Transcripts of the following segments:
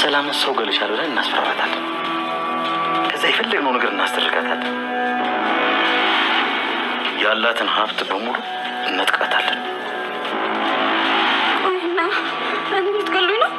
ሰላም ሰው ገልሻለሁ ብለን እናስፈራራታለን። ከዛ የፈለግነው ነገር እናስደርጋታለን። ያላትን ሀብት በሙሉ እንነጥቃታለን። እና እኔ ልትገሉኝ ነው?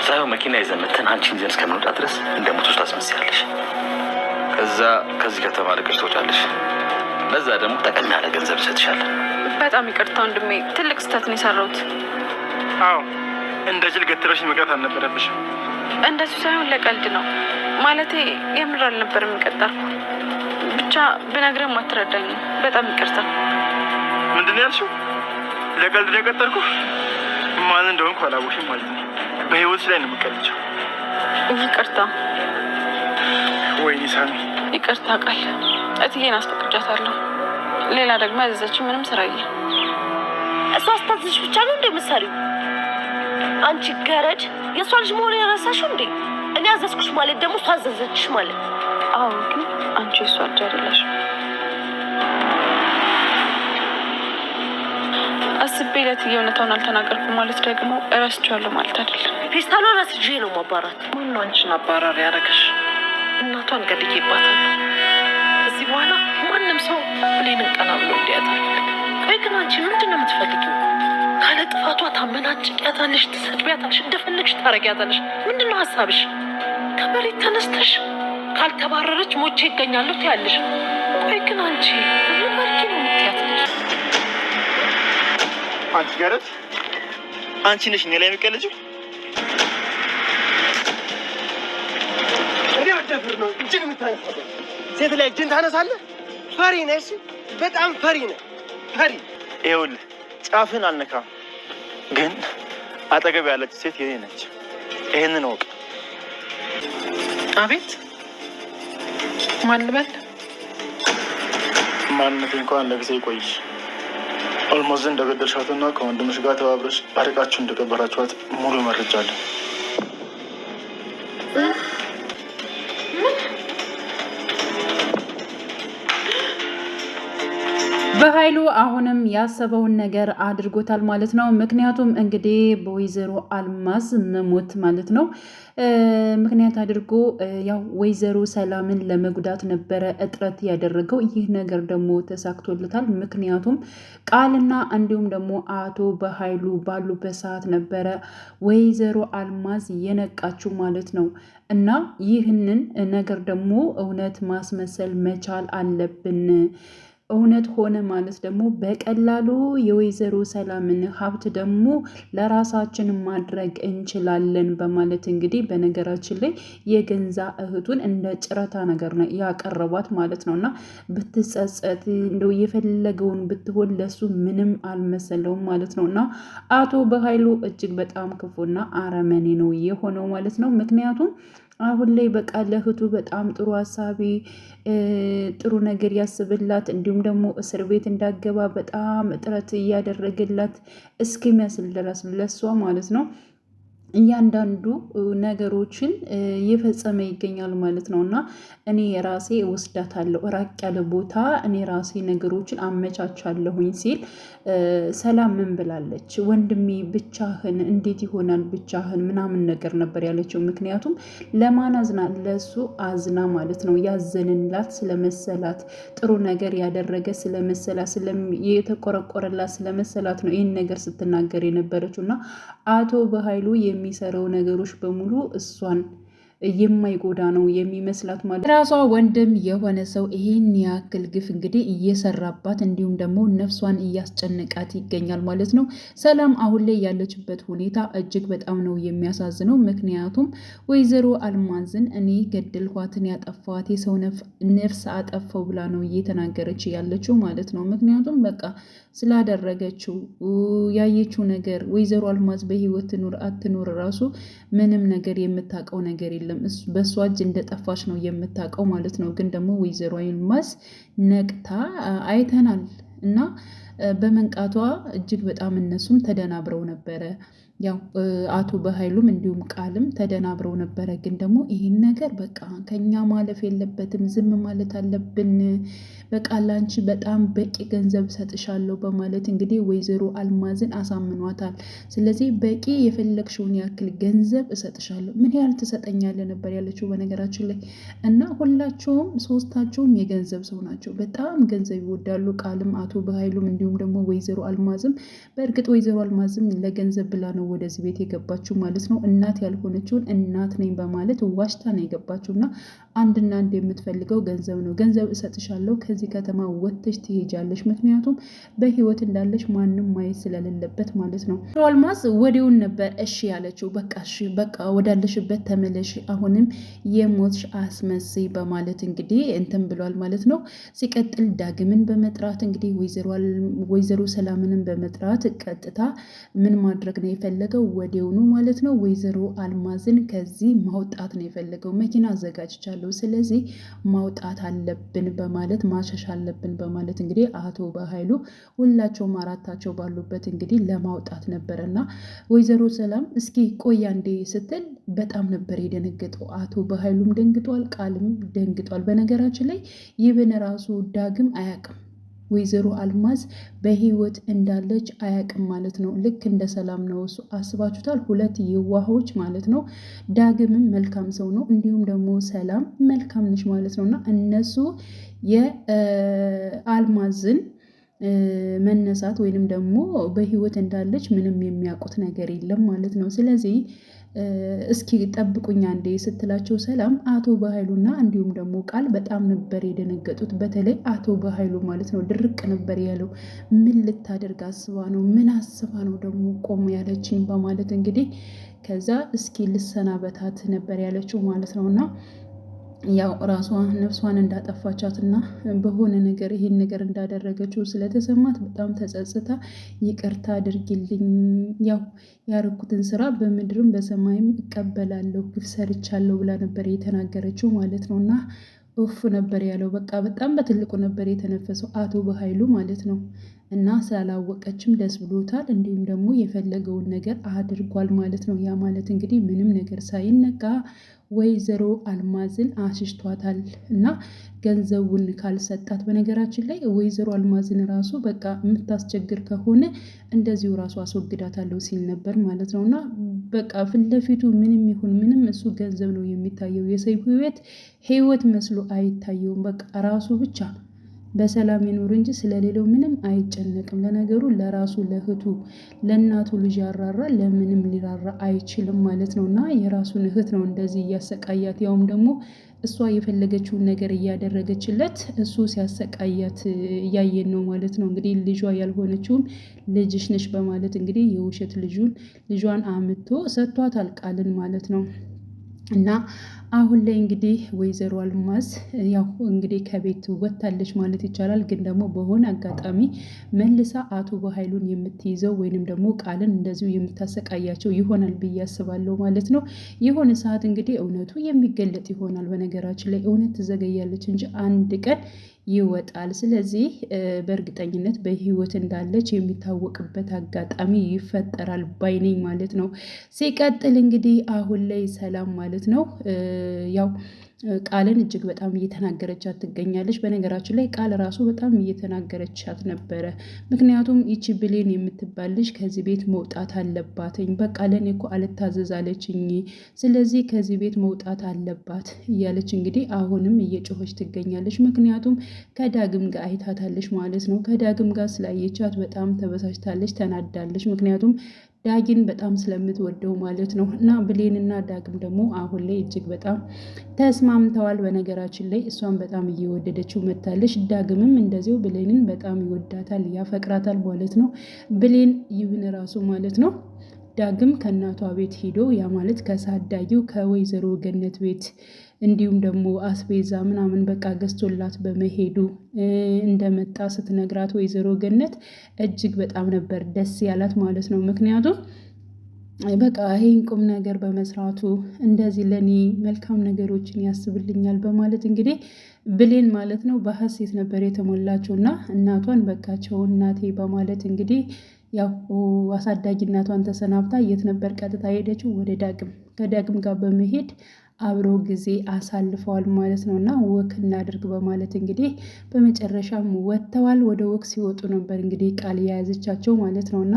ሳይሆን መኪና ይዘን መተን አንቺን ይዘን እስከምንወጣ ድረስ እንደሞቶች ታስመስያለሽ። ከዛ ከዚህ ከተማ ልቀሽ ትወጫለሽ። በዛ ደግሞ ጠቀም ያለ ገንዘብ እሰጥሻለን። በጣም ይቅርታ ወንድሜ፣ ትልቅ ስህተት ነው የሰራሁት። አዎ እንደ ጅል ገትረሽ መቅረት አልነበረብሽም። እንደሱ ሳይሆን ለቀልድ ነው ማለቴ፣ የምር አልነበረም የቀጠርኩ። ብቻ ብነግርህም አትረዳኝም። በጣም ይቅርታ። ምንድን ነው ያልሽው? ለቀልድ ነው የቀጠርኩ? ማን እንደሆንኩ አላወቅሽም ማለት ነው። በህይወት ላይ ነው የምቀልቸው። ይቅርታ። ወይኔ ሳሚ፣ ይቅርታ ቃል እትዬን አስፈቅጃታለሁ። ሌላ ደግሞ ያዘዘችኝ ምንም ስራ የለም። እሷ አስታዘዝሽ ብቻ ነው እንደምትሰሪው? አንቺ ገረድ፣ የእሷ ልጅ መሆን የረሳሽው እንዴ? እኔ አዘዝኩሽ ማለት ደግሞ እሷ አዘዘችሽ ማለት። አዎ፣ ግን አንቺ እሷ ልጅ አይደለሽም። አስቤ ለእትዬ እውነታውን አልተናገርኩም ማለት ደግሞ እረስቼዋለሁ ማለት አይደለም። ፌስታሏን አስይዤ ነው ማባራት። ማነው አንቺን አባራሪ ያደረገሽ? እናቷን ገድዬባታለሁ። ከዚህ በኋላ ማንም ሰው ብሌንን ቀና ብሎ እንዲያታል። ቆይ ግን አንቺ ምንድን ነው የምትፈልጊው? ካለ ጥፋቷ ታመናጭቂያታለሽ፣ ትሰድቢያታለሽ፣ እንደፈለግሽ ታረጊያታለሽ። ምንድን ነው ሀሳብሽ? ከመሬት ተነስተሽ ካልተባረረች ሞቼ ይገኛለሁ ትያለሽ። ቆይ ግን አንቺ ምን መልኪ ነው የምትያትለሽ? አንቺ ገረድ፣ አንቺ ነሽ እኔ ላይ የሚቀልጂው? እኔ አደፍር ነው እጅን የምታነሳው? ሴት ላይ እጅን ታነሳለህ? ፈሪ ነሽ፣ በጣም ፈሪ ነህ። ፈሪ። ይኸውልህ ጫፍን አልነካም፣ ግን አጠገብ ያለች ሴት የኔ ነች። ይሄንን እወቅ። አቤት። ማን ልበል? ማንነት እንኳን ለጊዜ ይቆይሽ። ኦልሞዝን እንደገደልሻትና ከወንድምሽ ጋር ተባብረሽ አርቃችሁ እንደቀበራችኋት ሙሉ መረጃ አለ። በኃይሉ አሁንም ያሰበውን ነገር አድርጎታል ማለት ነው። ምክንያቱም እንግዲህ በወይዘሮ አልማዝ መሞት ማለት ነው ምክንያት አድርጎ ያው ወይዘሮ ሰላምን ለመጉዳት ነበረ እጥረት ያደረገው። ይህ ነገር ደግሞ ተሳክቶለታል። ምክንያቱም ቃልና እንዲሁም ደግሞ አቶ በኃይሉ ባሉበት ሰዓት ነበረ ወይዘሮ አልማዝ የነቃችው ማለት ነው። እና ይህንን ነገር ደግሞ እውነት ማስመሰል መቻል አለብን። እውነት ሆነ ማለት ደግሞ በቀላሉ የወይዘሮ ሰላምን ሀብት ደግሞ ለራሳችን ማድረግ እንችላለን በማለት እንግዲህ በነገራችን ላይ የገንዛ እህቱን እንደ ጭረታ ነገር ነው ያቀረቧት ማለት ነው። እና ብትጸጸት እንደው የፈለገውን ብትሆን ለሱ ምንም አልመሰለውም ማለት ነው። እና አቶ በኃይሉ እጅግ በጣም ክፉና አረመኔ ነው የሆነው ማለት ነው። ምክንያቱም አሁን ላይ በቃ ለእህቱ በጣም ጥሩ ሀሳቢ ጥሩ ነገር ያስብላት እንዲሁም ደግሞ እስር ቤት እንዳገባ በጣም ጥረት እያደረገላት እስኪመስል ድረስ ለሷ ማለት ነው እያንዳንዱ ነገሮችን እየፈጸመ ይገኛል ማለት ነው። እና እኔ ራሴ እወስዳታለሁ ራቅ ያለ ቦታ እኔ ራሴ ነገሮችን አመቻቻለሁኝ ሲል ሰላም ምን ብላለች? ወንድሜ ብቻህን እንዴት ይሆናል ብቻህን ምናምን ነገር ነበር ያለችው። ምክንያቱም ለማን አዝና? ለሱ አዝና ማለት ነው። ያዘንላት ስለመሰላት ጥሩ ነገር ያደረገ ስለመሰላት የተቆረቆረላት ስለመሰላት ነው ይህን ነገር ስትናገር የነበረችው። እና አቶ በኃይሉ የሚሰራው ነገሮች በሙሉ እሷን የማይጎዳ ነው የሚመስላት ማለት ራሷ ወንድም የሆነ ሰው ይሄን ያክል ግፍ እንግዲህ እየሰራባት እንዲሁም ደግሞ ነፍሷን እያስጨነቃት ይገኛል ማለት ነው። ሰላም አሁን ላይ ያለችበት ሁኔታ እጅግ በጣም ነው የሚያሳዝነው። ምክንያቱም ወይዘሮ አልማዝን እኔ ገደልኳትን ያጠፋት የሰው ነፍስ አጠፋው ብላ ነው እየተናገረች ያለችው ማለት ነው። ምክንያቱም በቃ ስላደረገችው ያየችው ነገር ወይዘሮ አልማዝ በህይወት ትኑር አትኑር ራሱ ምንም ነገር የምታውቀው ነገር የለም። በእሷ እጅ እንደጠፋች ነው የምታውቀው ማለት ነው። ግን ደግሞ ወይዘሮ አልማዝ ነቅታ አይተናል እና በመንቃቷ እጅግ በጣም እነሱም ተደናብረው ነበረ። ያው አቶ በኃይሉም እንዲሁም ቃልም ተደናብረው ነበረ። ግን ደግሞ ይህን ነገር በቃ ከኛ ማለፍ የለበትም፣ ዝም ማለት አለብን። በቃ ላንቺ በጣም በቂ ገንዘብ ሰጥሻለሁ በማለት እንግዲህ ወይዘሮ አልማዝን አሳምኗታል። ስለዚህ በቂ የፈለግሽውን ያክል ገንዘብ እሰጥሻለሁ። ምን ያህል ትሰጠኛለህ ነበር ያለችው በነገራችን ላይ። እና ሁላቸውም ሶስታቸውም የገንዘብ ሰው ናቸው። በጣም ገንዘብ ይወዳሉ። ቃልም አቶ በኃይሉም እንዲሁም ደግሞ ወይዘሮ አልማዝም። በእርግጥ ወይዘሮ አልማዝም ለገንዘብ ብላ ነው ወደዚህ ቤት የገባችው ማለት ነው። እናት ያልሆነችውን እናት ነኝ በማለት ዋሽታ ነው የገባችው። እና አንድና አንድ የምትፈልገው ገንዘብ ነው። ገንዘብ እሰጥሻለሁ፣ ከዚህ ከተማ ወጥተሽ ትሄጃለሽ፣ ምክንያቱም በህይወት እንዳለሽ ማንም ማየት ስለሌለበት ማለት ነው። አልማዝ ወዲያውን ነበር እሺ ያለችው። በቃ እሺ፣ በቃ ወዳለሽበት ተመለሽ፣ አሁንም የሞትሽ አስመስይ በማለት እንግዲህ እንትን ብሏል ማለት ነው። ሲቀጥል ዳግምን በመጥራት እንግዲህ ወይዘሮ ሰላምንም በመጥራት ቀጥታ ምን ማድረግ ነው የፈለገው? ወዲያውኑ ማለት ነው ወይዘሮ አልማዝን ከዚህ ማውጣት ነው የፈለገው። መኪና አዘጋጅቻለሁ፣ ስለዚህ ማውጣት አለብን በማለት ማሸሽ አለብን በማለት እንግዲህ አቶ በኃይሉ ሁላቸውም አራታቸው ባሉበት እንግዲህ ለማውጣት ነበረ እና ወይዘሮ ሰላም እስኪ ቆያ እንዴ ስትል በጣም ነበር የደነገጠው። አቶ በኃይሉም ደንግጧል፣ ቃልም ደንግጧል። በነገራችን ላይ ይብን ራሱ ዳግም አያውቅም ወይዘሮ አልማዝ በህይወት እንዳለች አያውቅም ማለት ነው። ልክ እንደ ሰላም ነው እሱ። አስባችሁታል? ሁለት የዋሆች ማለት ነው። ዳግምም መልካም ሰው ነው፣ እንዲሁም ደግሞ ሰላም መልካም ነች ማለት ነው። እና እነሱ የአልማዝን መነሳት ወይንም ደግሞ በህይወት እንዳለች ምንም የሚያውቁት ነገር የለም ማለት ነው። ስለዚህ እስኪ ጠብቁኛ እንዴ ስትላቸው ሰላም አቶ በኃይሉና እንዲሁም ደግሞ ቃል በጣም ነበር የደነገጡት። በተለይ አቶ በኃይሉ ማለት ነው ድርቅ ነበር ያለው። ምን ልታደርግ አስባ ነው? ምን አስባ ነው ደግሞ ቆሞ ያለችኝ? በማለት እንግዲህ ከዛ እስኪ ልሰናበታት ነበር ያለችው ማለት ነው። እና ያው ራሷ ነፍሷን እንዳጠፋቻትና በሆነ ነገር ይሄን ነገር እንዳደረገችው ስለተሰማት በጣም ተጸጽታ ይቅርታ አድርጊልኝ፣ ያው ያረኩትን ስራ በምድርም በሰማይም እቀበላለሁ፣ ግፍ ሰርቻለሁ ብላ ነበር የተናገረችው ማለት ነው። እና ኡፍ ነበር ያለው። በቃ በጣም በትልቁ ነበር የተነፈሰው አቶ በኃይሉ ማለት ነው። እና ስላላወቀችም ደስ ብሎታል። እንዲሁም ደግሞ የፈለገውን ነገር አድርጓል ማለት ነው። ያ ማለት እንግዲህ ምንም ነገር ሳይነቃ ወይዘሮ አልማዝን አሽሽቷታል እና ገንዘቡን ካልሰጣት፣ በነገራችን ላይ ወይዘሮ አልማዝን ራሱ በቃ የምታስቸግር ከሆነ እንደዚሁ ራሱ አስወግዳታለሁ ሲል ነበር ማለት ነው። እና በቃ ፊት ለፊቱ ምንም ይሁን ምንም እሱ ገንዘብ ነው የሚታየው። የሰው ህይወት መስሎ አይታየውም። በቃ ራሱ ብቻ በሰላም ይኑር እንጂ ስለሌለው ምንም አይጨነቅም። ለነገሩ ለራሱ ለእህቱ ለእናቱ ልጅ ያራራ ለምንም ሊራራ አይችልም ማለት ነው። እና የራሱን እህት ነው እንደዚህ እያሰቃያት፣ ያውም ደግሞ እሷ የፈለገችውን ነገር እያደረገችለት እሱ ሲያሰቃያት እያየን ነው ማለት ነው። እንግዲህ ልጇ ያልሆነችውም ልጅሽ ነሽ በማለት እንግዲህ የውሸት ልጇን አምጥቶ ሰጥቷታል ቃልን ማለት ነው። እና አሁን ላይ እንግዲህ ወይዘሮ አልማዝ ያው እንግዲህ ከቤት ወጥታለች ማለት ይቻላል። ግን ደግሞ በሆነ አጋጣሚ መልሳ አቶ በኃይሉን የምትይዘው ወይንም ደግሞ ቃልን እንደዚሁ የምታሰቃያቸው ይሆናል ብዬ አስባለሁ ማለት ነው። የሆነ ሰዓት እንግዲህ እውነቱ የሚገለጥ ይሆናል። በነገራችን ላይ እውነት ትዘገያለች እንጂ አንድ ቀን ይወጣል። ስለዚህ በእርግጠኝነት በህይወት እንዳለች የሚታወቅበት አጋጣሚ ይፈጠራል ባይነኝ ማለት ነው። ሲቀጥል እንግዲህ አሁን ላይ ሰላም ማለት ነው ያው ቃልን እጅግ በጣም እየተናገረቻት ትገኛለች። በነገራችን ላይ ቃል ራሱ በጣም እየተናገረቻት ነበረ። ምክንያቱም ይቺ ብሌን የምትባል ልጅ ከዚህ ቤት መውጣት አለባትኝ፣ በቃ ለእኔ እኮ አልታዘዛለችኝ፣ ስለዚህ ከዚህ ቤት መውጣት አለባት እያለች እንግዲህ አሁንም እየጮኸች ትገኛለች። ምክንያቱም ከዳግም ጋር አይታታለች ማለት ነው። ከዳግም ጋር ስላየቻት በጣም ተበሳጭታለች፣ ተናዳለች። ምክንያቱም ዳጊን በጣም ስለምትወደው ማለት ነው። እና ብሌንና ዳግም ደግሞ አሁን ላይ እጅግ በጣም ተስማምተዋል። በነገራችን ላይ እሷን በጣም እየወደደችው መታለች። ዳግምም እንደዚሁ ብሌንን በጣም ይወዳታል፣ ያፈቅራታል ማለት ነው። ብሌን ይብን ራሱ ማለት ነው ዳግም ከእናቷ ቤት ሄዶ ያ ማለት ከሳዳጊው ከወይዘሮ ገነት ቤት እንዲሁም ደግሞ አስቤዛ ምናምን በቃ ገዝቶላት በመሄዱ እንደመጣ ስትነግራት ወይዘሮ ገነት እጅግ በጣም ነበር ደስ ያላት ማለት ነው። ምክንያቱም በቃ ይሄን ቁም ነገር በመስራቱ እንደዚህ ለኔ መልካም ነገሮችን ያስብልኛል በማለት እንግዲህ ብሌን ማለት ነው በሀሴት ነበር የተሞላችው እና እናቷን በቃቸው እናቴ በማለት እንግዲህ ያው አሳዳጊ እናቷን ተሰናብታ የት ነበር ቀጥታ ሄደችው? ወደ ዳግም። ከዳግም ጋር በመሄድ አብረው ጊዜ አሳልፈዋል ማለት ነው። እና ወክ እናድርግ በማለት እንግዲህ በመጨረሻም ወጥተዋል። ወደ ወክ ሲወጡ ነበር እንግዲህ ቃል የያዘቻቸው ማለት ነው። እና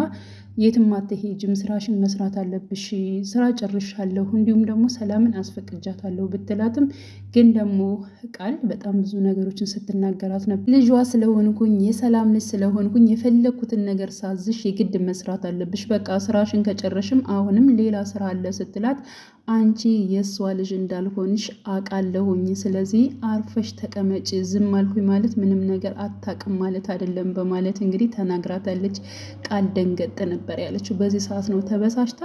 የትም አትሄጂም፣ ስራሽን መስራት አለብሽ፣ ስራ ጨርሻለሁ፣ እንዲሁም ደግሞ ሰላምን አስፈቅጃታለሁ ብትላትም ግን ደግሞ ቃል በጣም ብዙ ነገሮችን ስትናገራት ነበር። ልጇ ስለሆንኩኝ የሰላም ልጅ ስለሆንኩኝ የፈለግኩትን ነገር ሳዝሽ የግድ መስራት አለብሽ፣ በቃ ስራሽን ከጨረሽም አሁንም ሌላ ስራ አለ ስትላት አንቺ የእሷ ልጅ እንዳልሆንሽ አውቃለሁኝ፣ ስለዚህ አርፈሽ ተቀመጭ፣ ዝም አልኩኝ ማለት ምንም ነገር አታውቅም ማለት አይደለም በማለት እንግዲህ ተናግራታለች። ቃል ደንገጥ ነበር ያለችው። በዚህ ሰዓት ነው ተበሳጭታ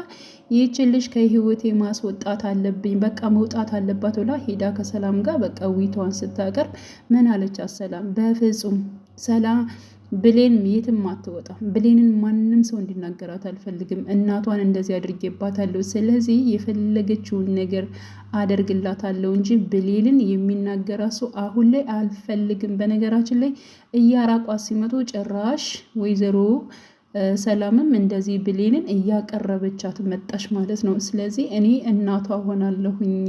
ይህችን ልጅ ከህይወቴ ማስወጣት አለብኝ፣ በቃ መውጣት አለባት ብላ ሄዳ ከሰላም ጋር በቃ ዊቷን ስታቀርብ ምን አለቻት ሰላም? በፍጹም ሰላም ብሌን የትም አትወጣም። ብሌንን ማንም ሰው እንዲናገራት አልፈልግም። እናቷን እንደዚህ አድርጌባታለሁ። ስለዚህ የፈለገችውን ነገር አደርግላታለሁ እንጂ ብሌንን የሚናገራት ሰው አሁን ላይ አልፈልግም። በነገራችን ላይ እያራቋት ሲመጡ ጭራሽ ወይዘሮ ሰላምም እንደዚህ ብሌንን እያቀረበቻት መጣች ማለት ነው። ስለዚህ እኔ እናቷ ሆናለሁኝ፣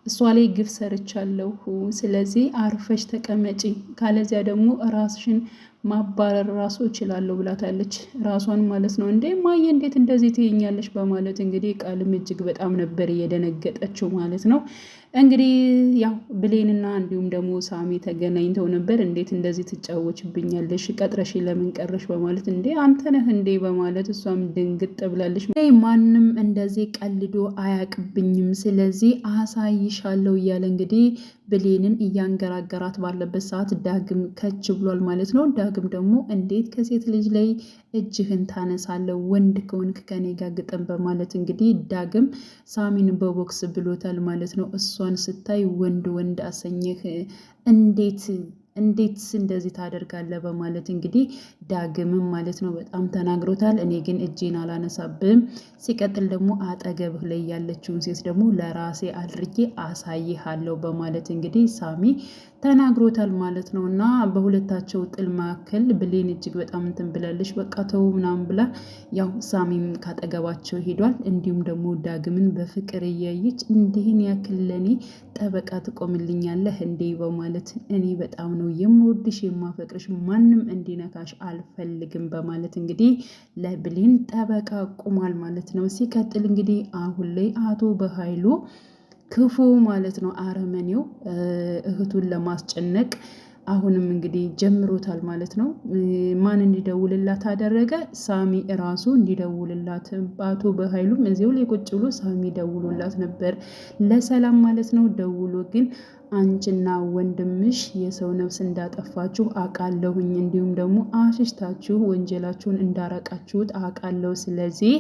እሷ ላይ ግፍ ሰርቻለሁ። ስለዚህ አርፈሽ ተቀመጪ፣ ካለዚያ ደግሞ ራስሽን ማባረር ራሱ እችላለሁ ብላታለች። ራሷን ማለት ነው። እንዴ ማየ እንዴት እንደዚህ ትይኛለች? በማለት እንግዲህ ቃልም እጅግ በጣም ነበር እየደነገጠችው ማለት ነው። እንግዲህ ያው ብሌንና እንዲሁም ደግሞ ሳሚ ተገናኝተው ነበር። እንዴት እንደዚህ ትጫወችብኛለሽ? ቀጥረሽ ለምን ቀረሽ? በማለት እንዴ አንተ ነህ እንዴ? በማለት እሷም ድንግጥ ብላለች። ማንም እንደዚህ ቀልዶ አያቅብኝም፣ ስለዚህ አሳይሻለሁ እያለ እንግዲህ ብሌንን እያንገራገራት ባለበት ሰዓት ዳግም ከች ብሏል ማለት ነው። ዳግም ደግሞ እንዴት ከሴት ልጅ ላይ እጅህን ታነሳለህ? ወንድ ከሆንክ ከኔ ጋር ግጥም በማለት እንግዲህ ዳግም ሳሚን በቦክስ ብሎታል ማለት ነው። እሷን ስታይ ወንድ ወንድ አሰኘህ፣ እንዴት እንደዚህ ታደርጋለህ? በማለት እንግዲህ ዳግምም ማለት ነው በጣም ተናግሮታል። እኔ ግን እጄን አላነሳብም፣ ሲቀጥል ደግሞ አጠገብህ ላይ ያለችውን ሴት ደግሞ ለራሴ አድርጌ አሳይሃለሁ በማለት እንግዲህ ሳሚ ተናግሮታል ማለት ነው። እና በሁለታቸው ጥል መካከል ብሌን እጅግ በጣም እንትን ብላለች። በቃ ተው ምናምን ብላ ያው ሳሚም ካጠገባቸው ሄዷል። እንዲሁም ደግሞ ዳግምን በፍቅር እያየች እንዲህን ያክል ለእኔ ጠበቃ ትቆምልኛለህ እንዴ? በማለት እኔ በጣም ነው የምወድሽ የማፈቅርሽ፣ ማንም እንዲነካሽ አልፈልግም በማለት እንግዲህ ለብሌን ጠበቃ ቁሟል ማለት ነው። ሲቀጥል እንግዲህ አሁን ላይ አቶ በኃይሉ ክፉ ማለት ነው አረመኔው እህቱን ለማስጨነቅ አሁንም እንግዲህ ጀምሮታል ማለት ነው። ማን እንዲደውልላት አደረገ? ሳሚ እራሱ እንዲደውልላት። አቶ በኃይሉም እዚው ላይ ቁጭ ብሎ ሳሚ ደውሎላት ነበር ለሰላም ማለት ነው። ደውሎ ግን አንቺና ወንድምሽ የሰው ነፍስ እንዳጠፋችሁ አውቃለሁኝ፣ እንዲሁም ደግሞ አሽሽታችሁ ወንጀላችሁን እንዳረቃችሁት አውቃለሁ። ስለዚህ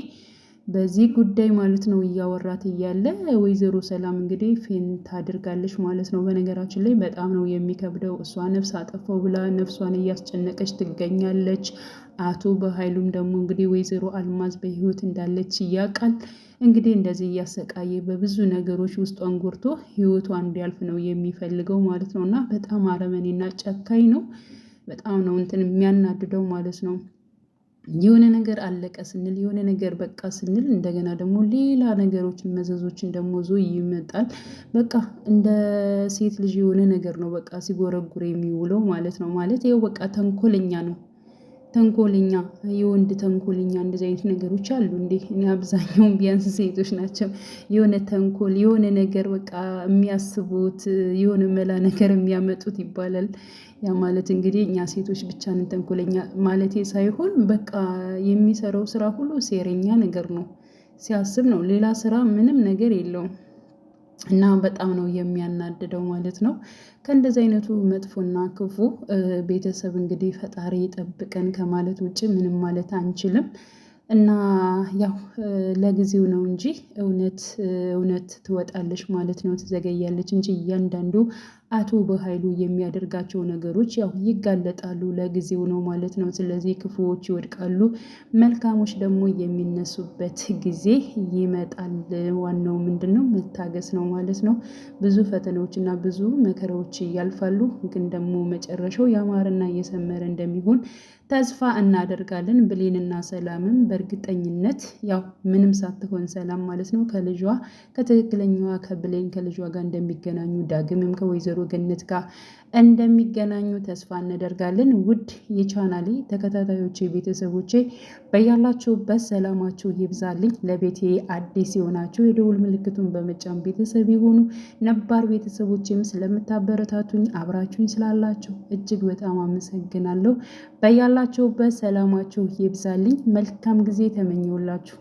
በዚህ ጉዳይ ማለት ነው እያወራት እያለ ወይዘሮ ሰላም እንግዲህ ፌንት አድርጋለች ማለት ነው። በነገራችን ላይ በጣም ነው የሚከብደው። እሷ ነፍስ አጠፋው ብላ ነፍሷን እያስጨነቀች ትገኛለች። አቶ በኃይሉም ደግሞ እንግዲህ ወይዘሮ አልማዝ በህይወት እንዳለች ያውቃል። እንግዲህ እንደዚህ እያሰቃየ በብዙ ነገሮች ውስጧን ጎርቶ ህይወቷ እንዲያልፍ ነው የሚፈልገው ማለት ነው። እና በጣም አረመኔና ጨካኝ ነው። በጣም ነው እንትን የሚያናድደው ማለት ነው። የሆነ ነገር አለቀ ስንል የሆነ ነገር በቃ ስንል እንደገና ደግሞ ሌላ ነገሮችን መዘዞችን ደግሞ ዞ ይመጣል። በቃ እንደ ሴት ልጅ የሆነ ነገር ነው በቃ ሲጎረጉር የሚውለው ማለት ነው። ማለት ይኸው በቃ ተንኮለኛ ነው። ተንኮለኛ የወንድ ተንኮለኛ እንደዚህ አይነት ነገሮች አሉ እንዴ? እኔ አብዛኛውን ቢያንስ ሴቶች ናቸው የሆነ ተንኮል የሆነ ነገር በቃ የሚያስቡት የሆነ መላ ነገር የሚያመጡት ይባላል። ያ ማለት እንግዲህ እኛ ሴቶች ብቻ ነን ተንኮለኛ ማለት ሳይሆን በቃ የሚሰራው ስራ ሁሉ ሴረኛ ነገር ነው። ሲያስብ ነው፣ ሌላ ስራ ምንም ነገር የለውም። እና በጣም ነው የሚያናድደው ማለት ነው። ከእንደዚህ አይነቱ መጥፎና ክፉ ቤተሰብ እንግዲህ ፈጣሪ ጠብቀን ከማለት ውጭ ምንም ማለት አንችልም። እና ያው ለጊዜው ነው እንጂ እውነት ትወጣለች ማለት ነው። ትዘገያለች እንጂ እያንዳንዱ አቶ በኃይሉ የሚያደርጋቸው ነገሮች ያው ይጋለጣሉ። ለጊዜው ነው ማለት ነው። ስለዚህ ክፉዎች ይወድቃሉ፣ መልካሞች ደግሞ የሚነሱበት ጊዜ ይመጣል። ዋናው ምንድን ነው? መታገስ ነው ማለት ነው። ብዙ ፈተናዎች እና ብዙ መከራዎች ያልፋሉ፣ ግን ደግሞ መጨረሻው ያማረና የሰመረ እንደሚሆን ተስፋ እናደርጋለን። ብሌንና ሰላምም በእርግጠኝነት ያው ምንም ሳትሆን ሰላም ማለት ነው ከልጇ ከትክክለኛዋ ከብሌን ከልጇ ጋር እንደሚገናኙ ዳግምም ከወይዘሮ ገነት ጋር እንደሚገናኙ ተስፋ እናደርጋለን። ውድ የቻናሌ ተከታታዮቼ ቤተሰቦቼ በያላችሁበት ሰላማችሁ ይብዛልኝ። ለቤቴ አዲስ የሆናችሁ የደውል ምልክቱን በመጫን ቤተሰብ የሆኑ ነባር ቤተሰቦቼም ስለምታበረታቱኝ አብራችሁኝ ስላላችሁ እጅግ በጣም አመሰግናለሁ። በያላችሁበት ሰላማችሁ ይብዛልኝ። መልካም ጊዜ ተመኘውላችሁ።